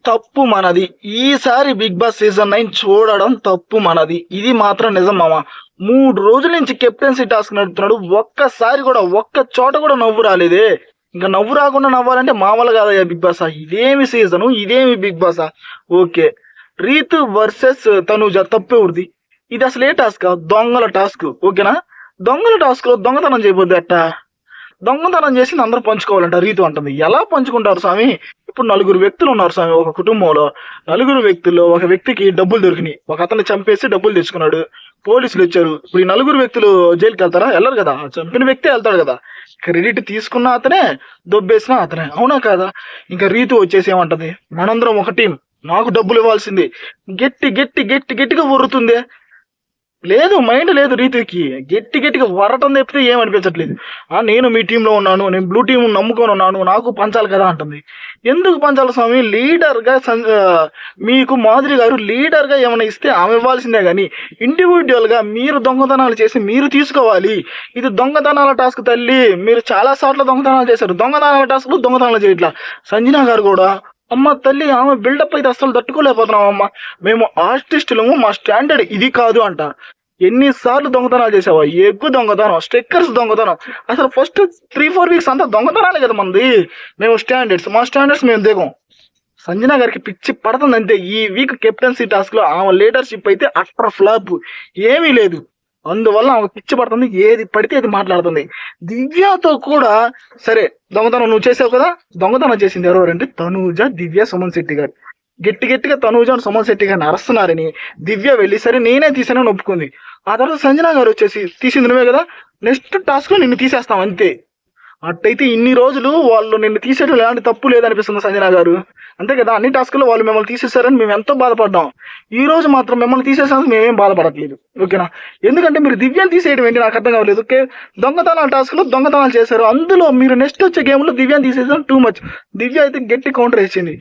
తప్పు మనది. ఈసారి బిగ్ బాస్ సీజన్ 9 చూడడం తప్పు మనది. ఇది మాత్రం నిజం మామ. 3 రోజుల నుంచి కెప్టెన్సీ టాస్క్ నడుపుతున్నాడు. ఒక్కసారి కూడా ఒక్క చోట కూడా నవ్వు రాలేదే. ఇంకా నవ్వు రాకుండా నవ్వాలంటే మామూలు కాదయ్యా బిగ్ బాసా. ఇదేమి సీజను, ఇదేమి బిగ్ బాసా. ఓకే, రీతు వర్సెస్ తనూజ తప్పు ఎవరిది? ఇది అసలు ఏ టాస్క్? దొంగల టాస్క్. ఓకేనా? దొంగల టాస్క్ లో దొంగతనం చేయబోద్ది అట్ట. దొంగతనం చేసి అందరూ పంచుకోవాలంట. రీతు అంటుంది. ఎలా పంచుకుంటారు స్వామి? ఇప్పుడు 4 వ్యక్తులు ఉన్నారు స్వామి ఒక కుటుంబంలో. 4 వ్యక్తుల్లో ఒక వ్యక్తికి డబ్బులు దొరికినాయి. ఒక అతన్ని చంపేసి డబ్బులు తెచ్చుకున్నాడు. పోలీసులు వచ్చారు. ఇప్పుడు ఈ 4 వ్యక్తులు జైలుకి వెళ్తారా? వెళ్ళరు కదా. చంపిన వ్యక్తే వెళ్తాడు కదా. క్రెడిట్ తీసుకున్న అతనే, దొబ్బేసిన అతనే. అవునా కాదా? ఇంకా రీతు వచ్చేసి ఏమంటది? మనందరం ఒక టీం, నాకు డబ్బులు ఇవ్వాల్సింది. గట్టి గట్టి గట్టి గట్టిగా ఉర్రుతుంది. లేదు, మైండ్ లేదు రీతికి. గట్టి గట్టిగా వరటం తప్పితే ఏమనిపించట్లేదు. నేను మీ టీంలో ఉన్నాను, నేను బ్లూ టీం నమ్ముకొని ఉన్నాను, నాకు పంచాలి కదా అంటుంది. ఎందుకు పంచాలి స్వామి? లీడర్గా మీకు మాధురి గారు లీడర్గా ఏమైనా ఇస్తే ఆమె ఇవ్వాల్సిందే కానీ ఇండివిజువల్గా మీరు దొంగతనాలు చేసి మీరు తీసుకోవాలి. ఇది దొంగతనాల టాస్క్ తల్లి. మీరు చాలా సార్లు దొంగతనాలు చేశారు. దొంగతనాల టాస్క్లు దొంగతనాలు చేయట్లా. సంజన గారు కూడా అమ్మ తల్లి ఆమె బిల్డప్ అయితే అసలు తట్టుకోలేకపోతున్నాం అమ్మ. మేము ఆర్టిస్టులము, మా స్టాండర్డ్ ఇది కాదు అంట. ఎన్నిసార్లు దొంగతనాలు చేసావా? ఎగ్గు దొంగతనం, స్టిక్కర్స్ దొంగతనం. అసలు ఫస్ట్ 3-4 వీక్స్ అంతా దొంగతనాలే కదా మంది. మేము స్టాండర్డ్స్, మా స్టాండర్డ్స్ మేము దిగం. సంజన గారికి పిచ్చి పడుతుంది అంతే. ఈ వీక్ కెప్టెన్సీ టాస్క్ లో ఆమె లీడర్షిప్ అయితే అట్టర్ ఫ్లాప్, ఏమీ లేదు. అందువల్ల ఆమె పిచ్చి పడుతుంది. ఏది పడితే అది మాట్లాడుతుంది. దివ్యతో కూడా సరే దొంగతనం నువ్వు చేసావు కదా. దొంగతనం చేసింది ఎవరంటే తనూజ, దివ్య, సుమన్ శెట్టి గారు. గట్టి గట్టిగా తనూజ, సుమన్ శెట్టి గారిని అరుస్తున్నారని దివ్య వెళ్ళి సరే నేనే తీసానని ఒప్పుకుంది. ఆ తర్వాత సంజన గారు వచ్చేసి తీసింది నువ్వే కదా, నెక్స్ట్ టాస్క్ లో నిన్ను తీసేస్తాం అంతే. అట్టయితే ఇన్ని రోజులు వాళ్ళు నిన్ను తీసేయడం ఎలాంటి తప్పు లేదనిపిస్తుంది సంజన గారు. అంతే కదా, అన్ని టాస్క్లో వాళ్ళు మిమ్మల్ని తీసేశారని మేము ఎంతో బాధపడ్డాం. ఈ రోజు మాత్రం మిమ్మల్ని తీసేసానికి మేమేం బాధపడట్లేదు. ఓకేనా? ఎందుకంటే మీరు దివ్యాన్ని తీసేయడం ఏంటి నాకు అర్థం కావలేదు. ఓకే, దొంగతనాల టాస్క్లో దొంగతనాలు చేశారు. అందులో మీరు నెక్స్ట్ వచ్చే గేమ్లో దివ్యాన్ని తీసేసారు. Too much. దివ్య అయితే గట్టి కౌంటర్ వేసింది.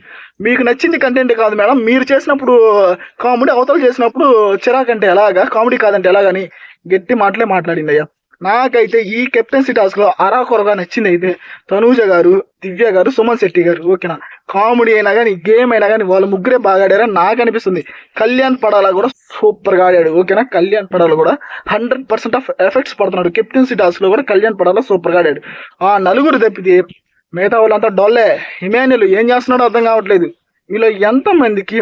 మీకు నచ్చింది కంటెంట్ కాదు మేడం, మీరు చేసినప్పుడు కామెడీ, అవతలు చేసినప్పుడు చిరాకంటే ఎలాగా, కామెడీ కాదంటే ఎలాగని గట్టి మాటలే మాట్లాడింది అయ్యా. నాకైతే ఈ కెప్టెన్సీ టాస్క్ లో అరాకొరగా నచ్చింది అయితే తనూజ గారు, దివ్య గారు, సుమన్ శెట్టి గారు. ఓకేనా? కామెడీ అయినా కానీ గేమ్ అయినా కానీ వాళ్ళ ముగ్గురే బాగా ఆడారని నాకు అనిపిస్తుంది. కళ్యాణ్ పడాలా కూడా సూపర్ గా ఆడాడు. ఓకేనా? కళ్యాణ్ పడాలా కూడా 100% ఆఫ్ ఎఫెక్ట్స్ పడుతున్నాడు. కెప్టెన్సీ టాస్క్ లో కూడా కళ్యాణ్ పడాలా సూపర్ గా ఆడాడు. ఆ 4 తప్పితే మిగతా వాళ్ళంతా డొల్లే. ఇమాన్యుల్ ఏం చేస్తున్నాడో అర్థం కావట్లేదు. వీళ్ళు ఎంతమందికి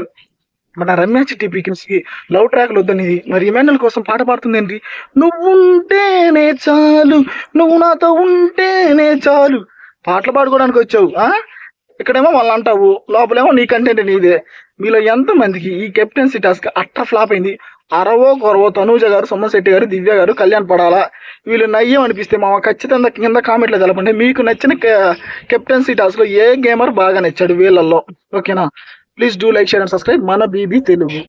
మన రమ్య చిట్టి పీకిన్స్కి లవ్ ట్రాక్లు వద్దనిది, మరి ఇమాన్యుల్ కోసం పాట పాడుతుందేంటి? నువ్వుంటేనే చాలు, నువ్వు నాతో ఉంటేనే చాలు. పాటలు పాడుకోవడానికి వచ్చావు. ఇక్కడేమో వాళ్ళు అంటావు, లోపలేమో నీ కంటెంట్ నీదే. మీలో ఎంతమందికి ఈ కెప్టెన్సీ టాస్క్ అట్ట ఫ్లాప్ అయింది? అరవో కొరవో తనూజ గారు, సుమన్ శెట్టి గారు, దివ్య గారు, కళ్యాణ్ పడాలా వీళ్ళు నయ్యం అనిపిస్తే మా ఖచ్చితంగా కింద కామెంట్లో తెలపండి. మీకు నచ్చిన కెప్టెన్సీ టాస్క్ లో ఏ గేమర్ బాగా నచ్చాడు వీళ్ళల్లో. ఓకేనా? Please do like, share and subscribe మన బీబీ తెలుగు.